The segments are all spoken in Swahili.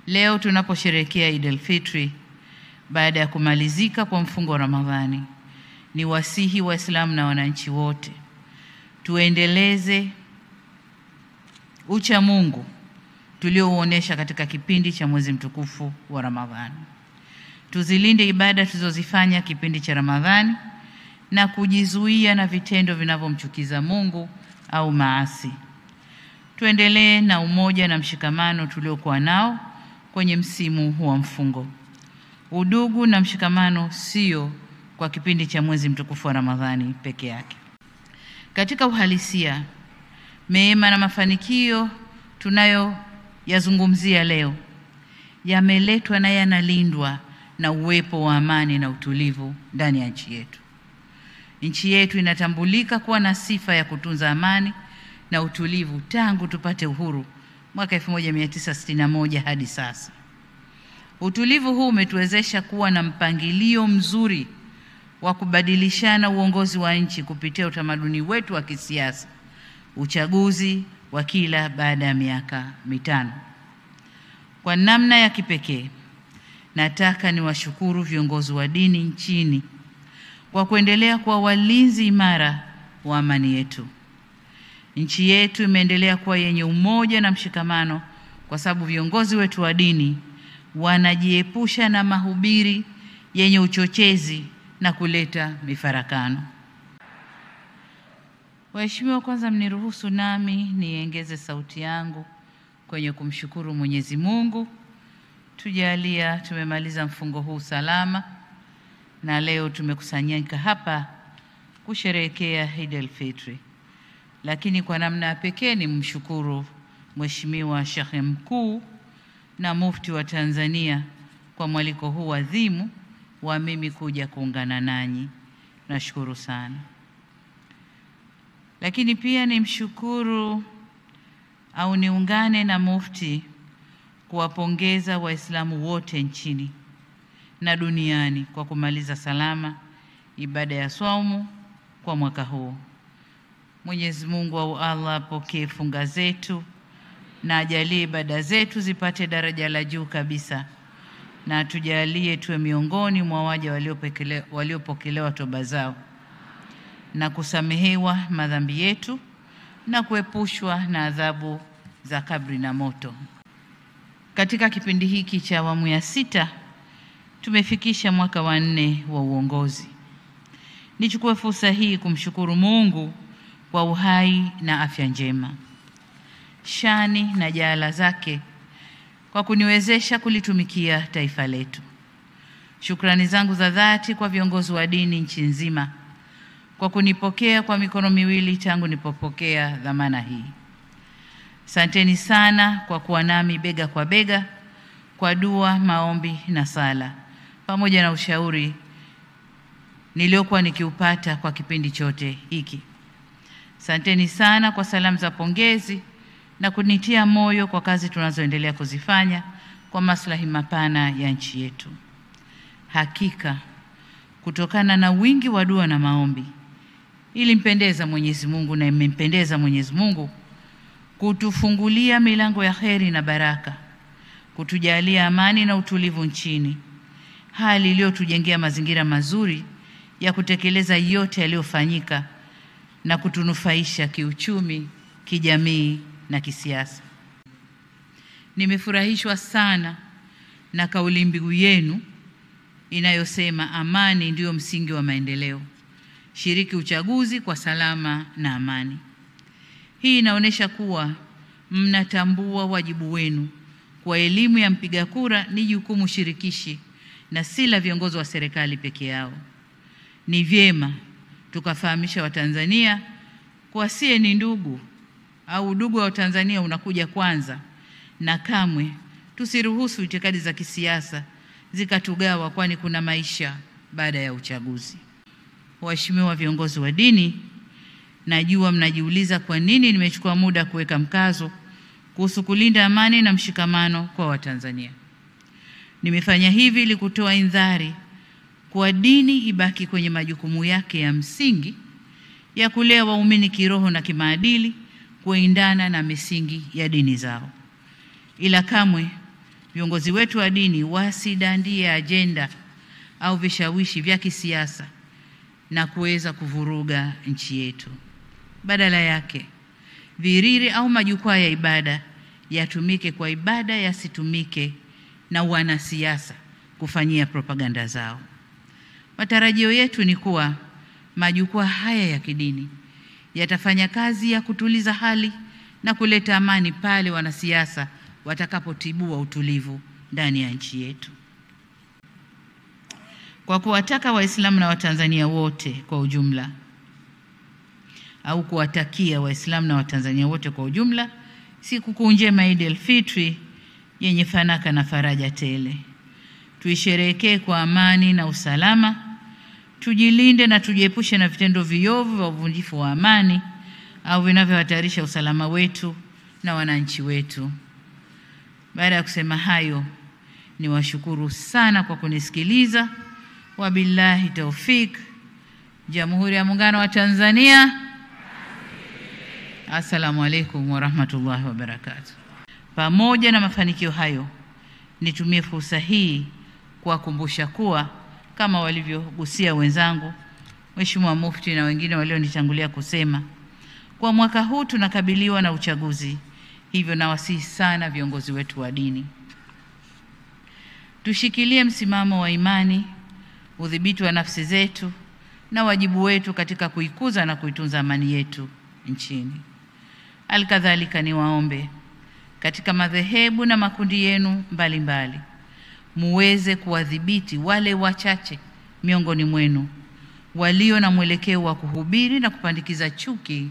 Leo tunaposherehekea Eid al-Fitri baada ya kumalizika kwa mfungo wa Ramadhani, ni wasihi Waislamu na wananchi wote tuendeleze ucha Mungu tuliouonesha katika kipindi cha mwezi mtukufu wa Ramadhani. Tuzilinde ibada tulizozifanya kipindi cha Ramadhani na kujizuia na vitendo vinavyomchukiza Mungu au maasi. Tuendelee na umoja na mshikamano tuliokuwa nao kwenye msimu wa mfungo. Udugu na mshikamano sio kwa kipindi cha mwezi mtukufu wa Ramadhani peke yake. Katika uhalisia, mema na mafanikio tunayoyazungumzia leo yameletwa na yanalindwa na uwepo wa amani na utulivu ndani ya nchi yetu. Nchi yetu inatambulika kuwa na sifa ya kutunza amani na utulivu tangu tupate uhuru mwaka 1961 hadi sasa. Utulivu huu umetuwezesha kuwa na mpangilio mzuri wa kubadilishana uongozi wa nchi kupitia utamaduni wetu wa kisiasa, uchaguzi wa kila baada ya miaka mitano. Kwa namna ya kipekee, nataka niwashukuru viongozi wa dini nchini kwa kuendelea kuwa walinzi imara wa amani yetu. Nchi yetu imeendelea kuwa yenye umoja na mshikamano kwa sababu viongozi wetu wa dini wanajiepusha na mahubiri yenye uchochezi na kuleta mifarakano. Waheshimiwa, kwanza mniruhusu nami niongeze sauti yangu kwenye kumshukuru Mwenyezi Mungu. Tujalia tumemaliza mfungo huu salama na leo tumekusanyika hapa kusherehekea Eid al-Fitri. Lakini kwa namna ya pekee ni mshukuru Mheshimiwa Sheikh Mkuu na Mufti wa Tanzania kwa mwaliko huu adhimu wa mimi kuja kuungana nanyi. Nashukuru sana. Lakini pia nimshukuru au niungane na Mufti kuwapongeza Waislamu wote nchini na duniani kwa kumaliza salama ibada ya swaumu kwa mwaka huu. Mwenyezi Mungu au Allah apokee funga zetu na ajalie ibada zetu zipate daraja la juu kabisa, na atujalie tuwe miongoni mwa waja waliopokelewa toba zao na kusamehewa madhambi yetu na kuepushwa na adhabu za kabri na moto. Katika kipindi hiki cha awamu ya 6 tumefikisha mwaka wa 4 wa uongozi. Nichukue fursa hii kumshukuru Mungu kwa uhai na afya njema, shani na jaala zake kwa kuniwezesha kulitumikia taifa letu. Shukrani zangu za dhati kwa viongozi wa dini nchi nzima kwa kunipokea kwa mikono miwili tangu nipopokea dhamana hii. Asanteni sana kwa kuwa nami bega kwa bega kwa dua, maombi na sala, pamoja na ushauri niliokuwa nikiupata kwa kipindi chote hiki. Asanteni sana kwa salamu za pongezi na kunitia moyo kwa kazi tunazoendelea kuzifanya kwa maslahi mapana ya nchi yetu. Hakika kutokana na wingi wa dua na maombi ilimpendeza Mwenyezi Mungu na imempendeza Mwenyezi Mungu kutufungulia milango ya kheri na baraka, kutujalia amani na utulivu nchini, hali iliyotujengea mazingira mazuri ya kutekeleza yote yaliyofanyika na kutunufaisha kiuchumi, kijamii na kisiasa. Nimefurahishwa sana na kauli mbiu yenu inayosema amani ndio msingi wa maendeleo. Shiriki uchaguzi kwa salama na amani. Hii inaonyesha kuwa mnatambua wajibu wenu kwa elimu ya mpiga kura ni jukumu shirikishi na si la viongozi wa serikali peke yao. Ni vyema tukafahamisha Watanzania kuwa sie ni ndugu au udugu wa Tanzania unakuja kwanza, na kamwe tusiruhusu itikadi za kisiasa zikatugawa, kwani kuna maisha baada ya uchaguzi. Waheshimiwa viongozi wa dini, najua mnajiuliza kwa nini nimechukua muda kuweka mkazo kuhusu kulinda amani na mshikamano kwa Watanzania. Nimefanya hivi ili kutoa indhari kwa dini ibaki kwenye majukumu yake ya msingi ya kulea waumini kiroho na kimaadili kuendana na misingi ya dini zao. Ila kamwe viongozi wetu wa dini wasidandie ajenda au vishawishi vya kisiasa na kuweza kuvuruga nchi yetu. Badala yake, viriri au majukwaa ya ibada yatumike kwa ibada, yasitumike na wanasiasa kufanyia propaganda zao. Matarajio yetu ni kuwa majukwaa haya ya kidini yatafanya kazi ya kutuliza hali na kuleta amani pale wanasiasa watakapotibua utulivu ndani ya nchi yetu. Kwa kuwataka Waislamu na Watanzania wote kwa ujumla, au kuwatakia Waislamu na Watanzania wote kwa ujumla sikukuu njema Eid al-Fitri yenye fanaka na faraja tele. Tuisherehekee kwa amani na usalama, tujilinde na tujiepushe na vitendo viovu vya uvunjifu wa amani au vinavyohatarisha usalama wetu na wananchi wetu. Baada ya kusema hayo, niwashukuru sana kwa kunisikiliza. Wabillahi taufik. Jamhuri ya Muungano wa Tanzania. Assalamu alaikum wa rahmatullahi wa barakatuh. Pamoja na mafanikio hayo, nitumie fursa hii kuwakumbusha kuwa kama walivyogusia wenzangu, Mheshimiwa Mufti na wengine walionitangulia kusema, kwa mwaka huu tunakabiliwa na uchaguzi. Hivyo nawasihi sana viongozi wetu wa dini, tushikilie msimamo wa imani, udhibiti wa nafsi zetu na wajibu wetu katika kuikuza na kuitunza amani yetu nchini. Alikadhalika niwaombe katika madhehebu na makundi yenu mbalimbali muweze kuwadhibiti wale wachache miongoni mwenu walio na mwelekeo wa kuhubiri na kupandikiza chuki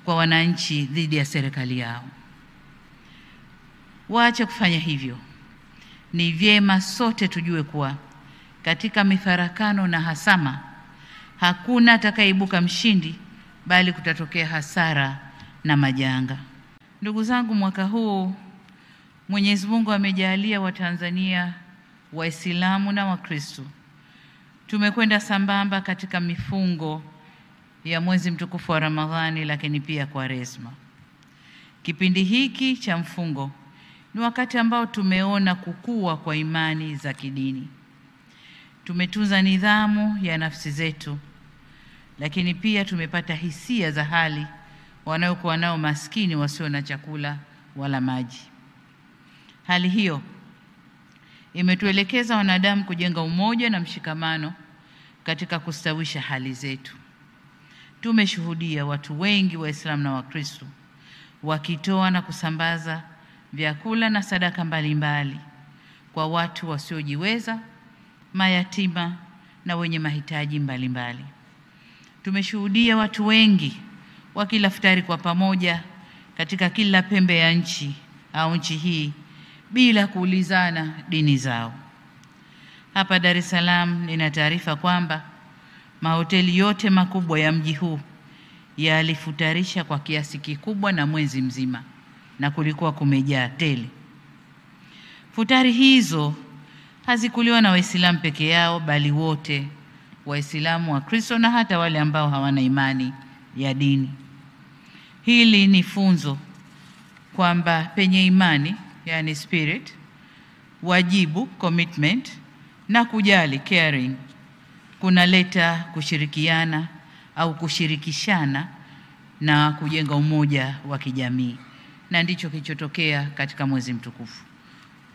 kwa wananchi dhidi ya serikali yao. Waache kufanya hivyo. Ni vyema sote tujue kuwa katika mifarakano na hasama hakuna atakayeibuka mshindi, bali kutatokea hasara na majanga. Ndugu zangu, mwaka huu Mwenyezi Mungu amejalia Watanzania Waislamu na Wakristo tumekwenda sambamba katika mifungo ya mwezi mtukufu wa Ramadhani, lakini pia Kwaresma. Kipindi hiki cha mfungo ni wakati ambao tumeona kukua kwa imani za kidini. Tumetunza nidhamu ya nafsi zetu, lakini pia tumepata hisia za hali wanaokuwa nao maskini wasio na chakula wala maji. Hali hiyo imetuelekeza wanadamu kujenga umoja na mshikamano katika kustawisha hali zetu. Tumeshuhudia watu wengi Waislamu na Wakristo wakitoa na kusambaza vyakula na sadaka mbalimbali kwa watu wasiojiweza, mayatima na wenye mahitaji mbalimbali. Tumeshuhudia watu wengi wakila futari kwa pamoja katika kila pembe ya nchi au nchi hii bila kuulizana dini zao. Hapa Dar es Salaam nina taarifa kwamba mahoteli yote makubwa ya mji huu yalifutarisha kwa kiasi kikubwa na mwezi mzima, na kulikuwa kumejaa tele. Futari hizo hazikuliwa na Waislamu peke yao, bali wote, Waislamu, Wakristo na hata wale ambao hawana imani ya dini. Hili ni funzo kwamba penye imani, yani spirit, wajibu, commitment, na kujali, caring, kunaleta kushirikiana au kushirikishana na kujenga umoja wa kijamii. Na ndicho kilichotokea katika mwezi mtukufu.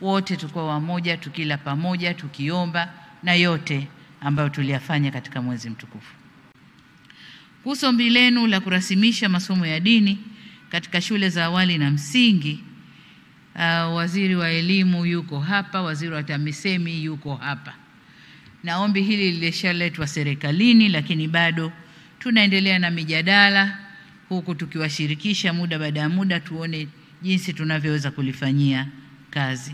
Wote tulikuwa wamoja, tukila pamoja, tukiomba, na yote ambayo tuliyafanya katika mwezi mtukufu. Kuhusu ombi lenu la kurasimisha masomo ya dini katika shule za awali na msingi, waziri wa elimu yuko hapa, waziri wa TAMISEMI yuko hapa. Na ombi hili lilishaletwa serikalini, lakini bado tunaendelea na mijadala huku tukiwashirikisha muda baada ya muda, tuone jinsi tunavyoweza kulifanyia kazi.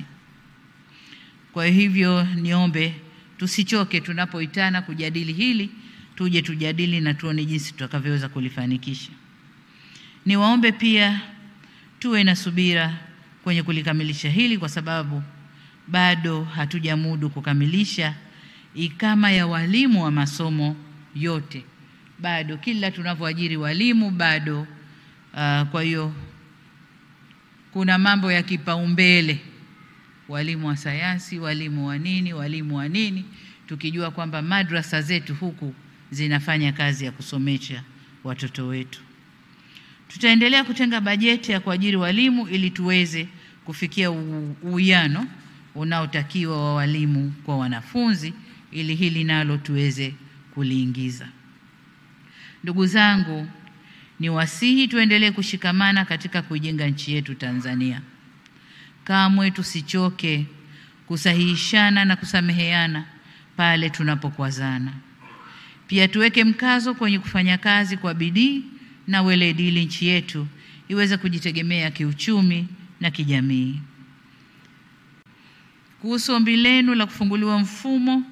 Kwa hivyo niombe tusichoke tunapoitana kujadili hili, tuje tujadili na tuone jinsi tutakavyoweza kulifanikisha. Niwaombe pia tuwe na subira kwenye kulikamilisha hili, kwa sababu bado hatujamudu kukamilisha ikama ya walimu wa masomo yote. Bado kila tunavyoajiri walimu bado kwa hiyo kuna mambo ya kipaumbele walimu wa sayansi, walimu wa nini, tukijua kwamba madrasa zetu huku zinafanya kazi ya kusomesha watoto wetu. Tutaendelea kutenga bajeti ya kuajiri walimu ili tuweze kufikia uwiano unaotakiwa wa walimu kwa wanafunzi, ili hili nalo tuweze kuliingiza. Ndugu zangu, ni wasihi tuendelee kushikamana katika kujenga nchi yetu Tanzania. Kamwe tusichoke kusahihishana na kusameheana pale tunapokwazana. Pia tuweke mkazo kwenye kufanya kazi kwa bidii na weledi ili nchi yetu iweze kujitegemea kiuchumi na kijamii. Kuhusu ombi lenu la kufunguliwa mfumo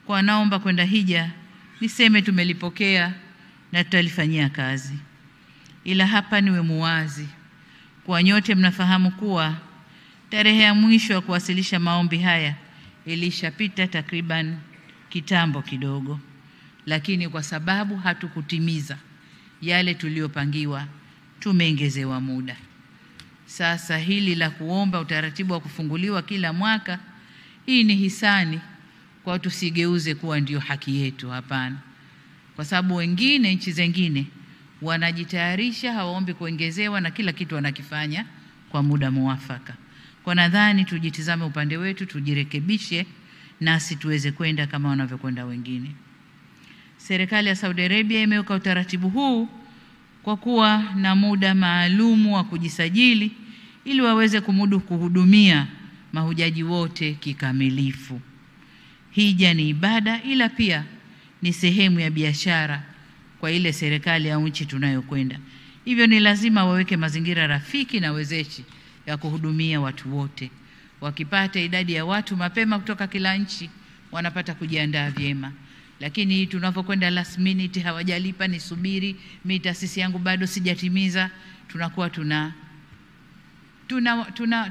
kwa wanaomba kwenda hija, niseme tumelipokea na tutalifanyia kazi. Ila hapa niwe muwazi, kwa nyote mnafahamu kuwa tarehe ya mwisho ya kuwasilisha maombi haya ilishapita takriban kitambo kidogo, lakini kwa sababu hatukutimiza yale tuliopangiwa, tumeongezewa muda. Sasa hili la kuomba utaratibu wa kufunguliwa kila mwaka, hii ni hisani, kwa tusigeuze kuwa ndio haki yetu. Hapana, kwa sababu wengine, nchi zingine wanajitayarisha, hawaombi kuongezewa na kila kitu wanakifanya kwa muda muafaka. Kwa nadhani tujitizame upande wetu, tujirekebishe nasi tuweze kwenda kama wanavyokwenda wengine. Serikali ya Saudi Arabia imeweka utaratibu huu kwa kuwa na muda maalumu wa kujisajili ili waweze kumudu kuhudumia mahujaji wote kikamilifu. Hija ni ibada, ila pia ni sehemu ya biashara kwa ile serikali au nchi tunayokwenda. Hivyo ni lazima waweke mazingira rafiki na wezeshi ya kuhudumia watu wote. Wakipata idadi ya watu mapema kutoka kila nchi, wanapata kujiandaa vyema. Lakini tunapokwenda last minute, hawajalipa, nisubiri, mimi taasisi yangu bado sijatimiza, tunakuwa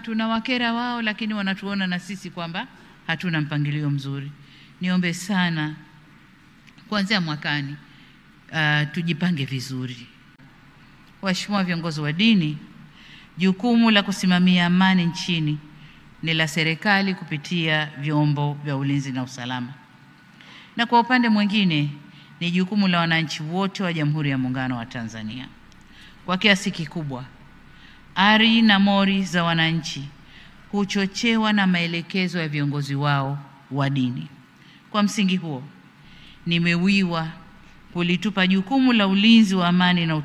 tuna wakera wao, lakini wanatuona na sisi kwamba hatuna mpangilio mzuri. Niombe sana kuanzia mwakani tujipange vizuri. Waheshimiwa viongozi wa dini, jukumu la kusimamia amani nchini ni la serikali kupitia vyombo vya ulinzi na usalama. Na kwa upande mwingine ni jukumu la wananchi wote wa Jamhuri ya Muungano wa Tanzania. Kwa kiasi kikubwa, ari na mori za wananchi huchochewa na maelekezo ya viongozi wao wa dini. Kwa msingi huo, nimewiwa kulitupa jukumu la ulinzi wa amani na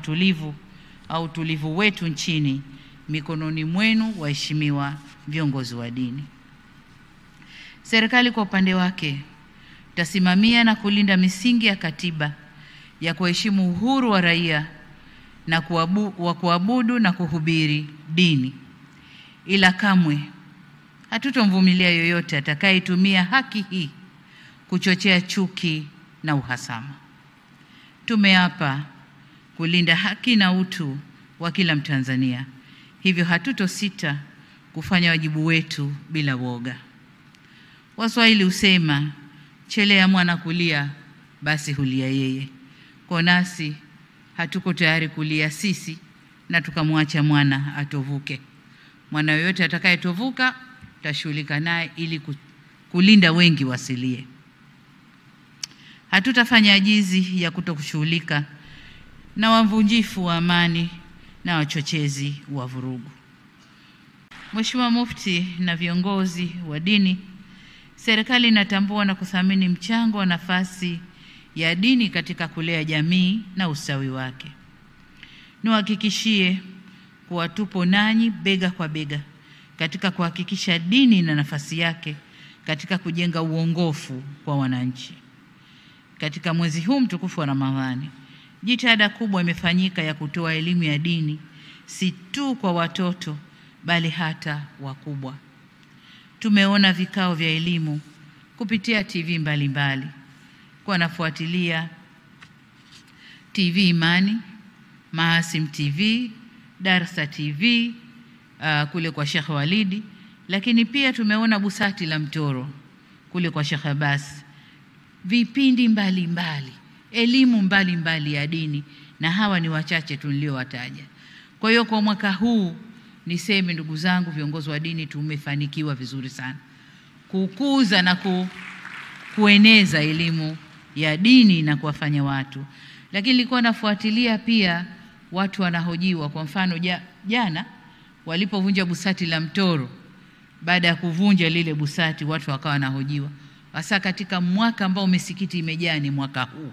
utulivu wetu nchini mikononi mwenu, waheshimiwa viongozi wa dini. Serikali kwa upande wake tasimamia na kulinda misingi ya katiba ya kuheshimu uhuru wa raia na kuabudu na kuhubiri dini. Ila kamwe hatutomvumilia yoyote atakayetumia haki hii kuchochea chuki na uhasama. Tumeapa kulinda haki na utu wa kila Mtanzania. Hivyo hatutosita kufanya wajibu wetu bila woga. Waswahili husema, chelea mwana kulia basi hulia yeye. Kwa nasi hatuko tayari kulia sisi na tukamwacha mwana atovuke. Mwana yoyote atakayetovuka tashughulika naye ili kulinda wengi wasilie. Hatutafanya ajizi ya kutokushughulika na wavunjifu wa amani na wachochezi wa vurugu. Mheshimiwa Mufti na viongozi wa dini, serikali inatambua na kuthamini mchango wa nafasi ya dini katika kulea jamii na ustawi wake. Niwahakikishie kuwa tupo nanyi bega kwa bega katika kuhakikisha dini na nafasi yake katika kujenga uongofu kwa wananchi. Katika mwezi huu mtukufu wa Ramadhani, jitihada kubwa imefanyika ya kutoa elimu ya dini si tu kwa watoto bali hata wakubwa. Tumeona vikao vya elimu kupitia TV mbalimbali. Kwa nafuatilia TV Imani, Mahasim TV, Darsa TV, kule kwa Sheikh Walidi, lakini pia tumeona Busati la Mtoro kule kwa Sheikh Abbas. Vipindi mbalimbali, elimu mbalimbali ya dini, na hawa ni wachache tuliowataja. Kwa hiyo kwa mwaka huu niseme ndugu zangu viongozi wa dini, tumefanikiwa vizuri sana kukuza na kueneza elimu ya dini na kuwafanya watu. Lakini nilikuwa nafuatilia pia watu wanahojiwa. Kwa mfano jana walipovunja busati la Mtoro, baada ya kuvunja lile busati watu wakawa wanahojiwa. Hasa katika mwaka ambao misikiti imejaa ni mwaka huu.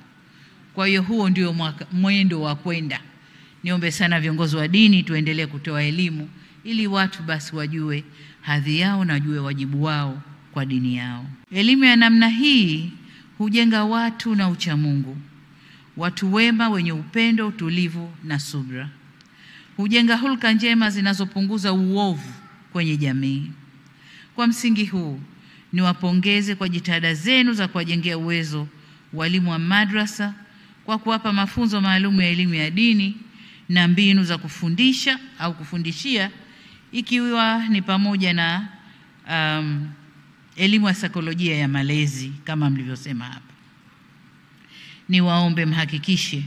Kwa hiyo huo ndio mwendo wa kwenda. Niombe sana viongozi wa dini tuendelee kutoa elimu ili watu basi wajue hadhi yao na wajue wajibu wao kwa dini yao. Elimu ya namna hii hujenga watu na uchamungu, watu wema wenye upendo, utulivu na subra. Hujenga hulka njema zinazopunguza uovu kwenye jamii. Kwa msingi huu, niwapongeze kwa jitihada zenu za kuwajengea uwezo walimu wa madrasa kwa kuwapa mafunzo maalum ya elimu ya dini na mbinu za kufundisha au kufundishia, ikiwa ni pamoja na elimu ya saikolojia ya malezi kama mlivyosema hapa. Niwaombe mhakikishe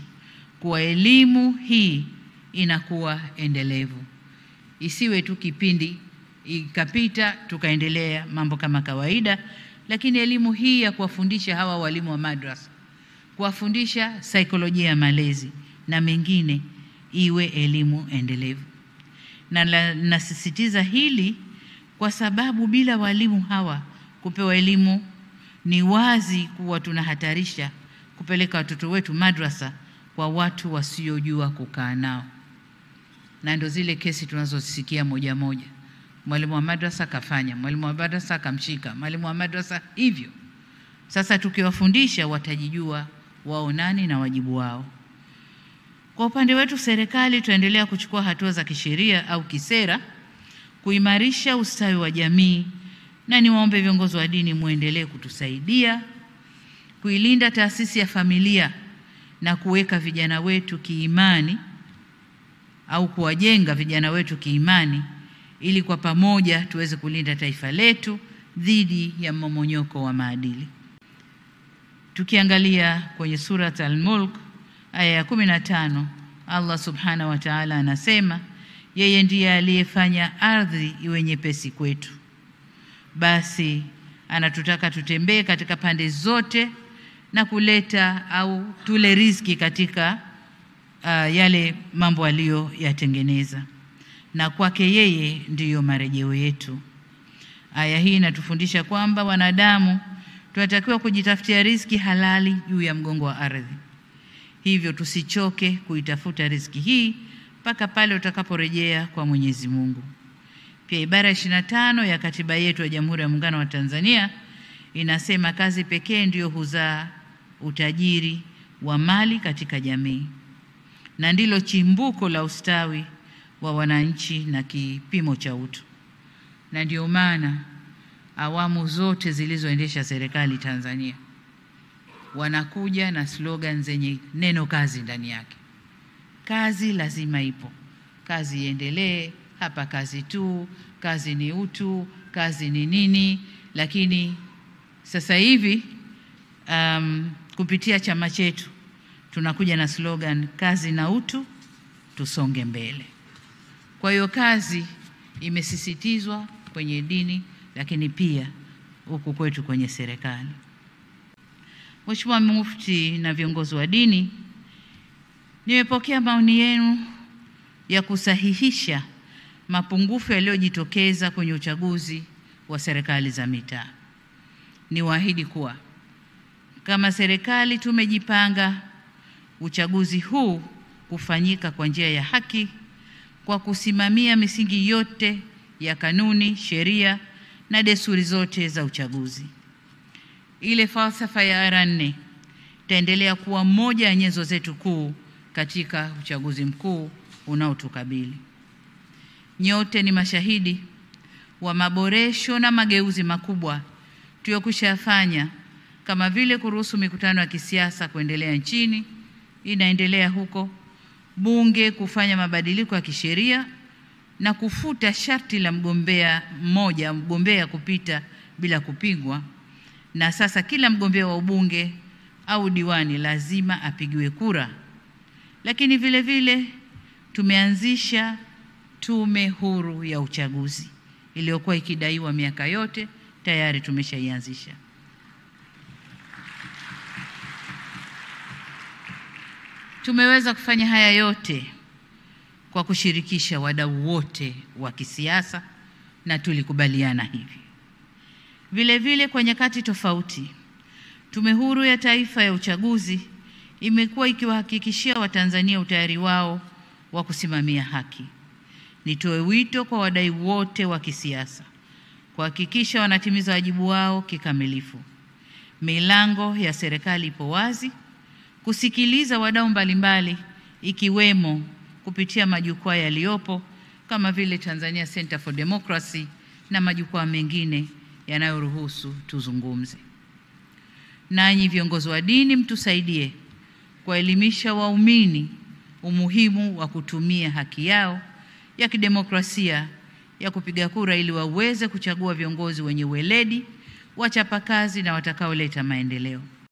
kuwa elimu hii inakuwa endelevu. Isiwe tu kipindi ikapita tukaendelea mambo kama kawaida, lakini elimu hii ya kuwafundisha hawa walimu wa madrasa, kuwafundisha saikolojia ya malezi na mengine, iwe elimu endelevu. Na nasisitiza hili kwa sababu bila walimu hawa kupewa elimu, ni wazi kuwa tunahatarisha kupeleka watoto wetu madrasa kwa watu wasiojua kukaa nao. Na ndio zile kesi tunazosikia moja moja. Mwalimu wa madrasa kafanya, mwalimu wa madrasa kamshika, mwalimu wa madrasa hivyo. Sasa tukiwafundisha watajijua wao nani na wajibu wao. Kwa upande wetu serikali tuendelea kuchukua hatua za kisheria au kisera kuimarisha ustawi wa jamii, na niwaombe viongozi wa dini muendelee kutusaidia kuilinda taasisi ya familia na kuweka vijana wetu kiimani au kuwajenga vijana wetu kiimani, ili kwa pamoja tuweze kulinda taifa letu dhidi ya mmomonyoko wa maadili. Tukiangalia kwenye Surat Al-Mulk aya ya 15, Allah Subhanahu wa Ta'ala anasema yeye ndiye aliyefanya ardhi iwe nyepesi kwetu. Basi anatutaka tutembee katika pande zote na kuleta au tule riziki katika yale mambo aliyoyatengeneza, na kwake yeye ndiyo marejeo yetu. Aya hii inatufundisha kwamba wanadamu tunatakiwa kujitafutia riziki halali juu ya mgongo wa ardhi. Hivyo tusichoke kuitafuta riziki hii mpaka pale utakaporejea kwa Mwenyezi Mungu. Pia ibara 25 ya katiba yetu ya Jamhuri ya Muungano wa Tanzania inasema kazi pekee ndiyo huzaa utajiri wa mali katika jamii, na ndilo chimbuko la ustawi wa wananchi na kipimo cha utu. Na ndio maana awamu zote zilizoendesha serikali Tanzania wanakuja na slogan zenye neno kazi ndani yake. Kazi lazima ipo, kazi iendelee, hapa kazi tu, kazi ni utu, kazi ni nini. Lakini sasa hivi kupitia chama chetu tunakuja na slogan kazi na utu, tusonge mbele. Kwa hiyo kazi imesisitizwa kwenye dini, lakini pia huku kwetu kwenye serikali. Mheshimiwa Mufti na viongozi wa dini, nimepokea maoni yenu ya kusahihisha mapungufu yaliyojitokeza kwenye uchaguzi wa serikali za mitaa. Niwaahidi kuwa kama serikali tumejipanga uchaguzi huu kufanyika kwa njia ya haki kwa kusimamia misingi yote ya kanuni, sheria na desturi zote za uchaguzi. Ile falsafa ya R4 itaendelea kuwa moja ya nyenzo zetu kuu katika uchaguzi mkuu unaotukabili. Nyote ni mashahidi wa maboresho na mageuzi makubwa tuliyokushafanya, kama vile kuruhusu mikutano ya kisiasa kuendelea nchini, inaendelea huko, bunge kufanya mabadiliko ya kisheria na kufuta sharti la mgombea kupita bila kupingwa, na sasa kila mgombea wa ubunge au diwani lazima apigiwe kura. Lakini vile vile tumeanzisha Tume Huru ya Uchaguzi iliyokuwa ikidaiwa miaka yote, tayari tumeshaianzisha. Tumeweza kufanya haya yote kwa kushirikisha wadau wote wa kisiasa na tulikubaliana hivi. Vile vile kwa nyakati tofauti, Tume Huru ya Taifa ya Uchaguzi imekuwa ikiwahakikishia Watanzania utayari wao wa kusimamia haki. Nitoe wito kwa wadau wote wa kisiasa kuhakikisha wanatimiza wajibu wao kikamilifu. Milango ya serikali ipo wazi kusikiliza wadau mbalimbali, ikiwemo kupitia majukwaa yaliyopo kama vile Tanzania Center for Democracy na majukwaa mengine yanayoruhusu tuzungumze. Nanyi viongozi wa dini, mtusaidie kuelimisha waumini umuhimu wa kutumia haki yao ya kidemokrasia ya kupiga kura ili waweze kuchagua viongozi wenye weledi, wachapakazi na watakaoleta maendeleo.